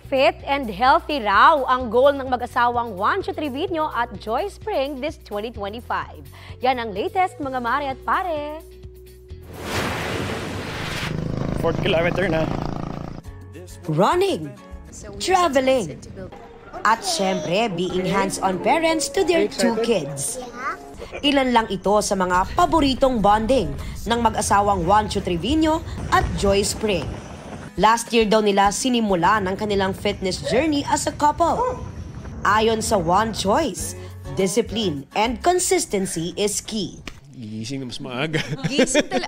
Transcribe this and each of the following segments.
Fit and healthy raw ang goal ng mag-asawang Juan Trevino at Joy Spring this 2025. Yan ang latest mga mare at pare. 4th kilometer na. Running, traveling, at syempre being hands-on parents to their 2 kids. Ilan lang ito sa mga paboritong bonding ng mag-asawang Juan Trevino at Joy Spring. Last year daw nila sinimula ng kanilang fitness journey as a couple. Ayon sa One Choice, discipline and consistency is key. Gigising na mas maaga.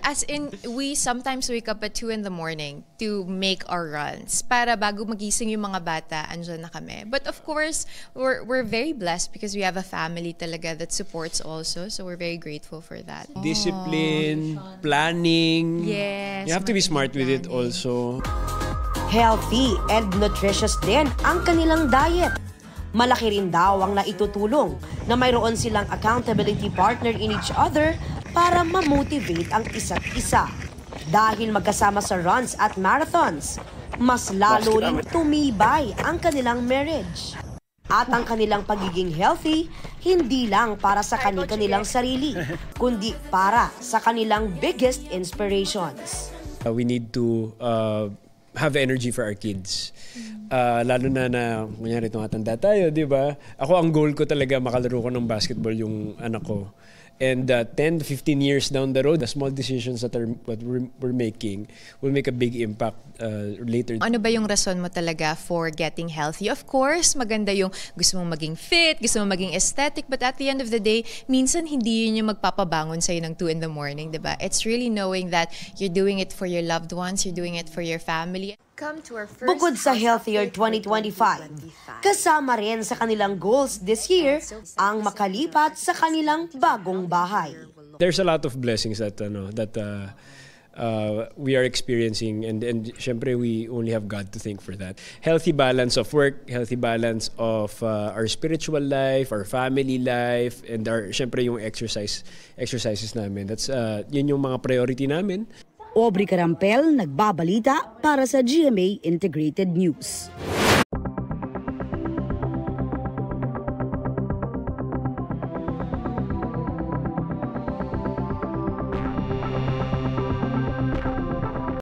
As in, we sometimes wake up at 2 in the morning to make our runs. Para bago magising yung mga bata, andyan na kami. But of course, we're very blessed because we have a family talaga that supports also. So we're very grateful for that. Discipline, planning. Yes. You have to be smart with it also. Healthy and nutritious din ang kanilang diet. Malaki rin daw ang naitutulong na mayroon silang accountability partner in each other para ma-motivate ang isa't isa. Dahil magkasama sa runs at marathons, mas lalo rin tumibay ang kanilang marriage. At ang kanilang pagiging healthy, hindi lang para sa kanilang sarili, kundi para sa kanilang biggest inspirations. We need to have energy for our kids. Lalo na kunyari tumatanda tayo, di ba? Ako, ang goal ko talaga makalaro ko ng basketball yung anak ko. And 10 to 15 years down the road, the small decisions that we're making will make a big impact later. Ano ba yung rason mo talaga for getting healthy? Of course, maganda yung gusto mong maging fit, gusto mong maging aesthetic, but at the end of the day, minsan hindi yun yung magpapabangon sa'yo ng 2 in the morning, di ba? It's really knowing that you're doing it for your loved ones, you're doing it for your family. Bukod sa Healthier 2025, kasama rin sa kanilang goals this year ang makalipat sa kanilang bagong bahay. There's a lot of blessings that we are experiencing, and syempre we only have God to thank for that. Healthy balance of work, healthy balance of our spiritual life, our family life, and syempre yung exercises namin. That's yun yung mga priority namin. Aubrey Carampel, nagbabalita para sa GMA Integrated News.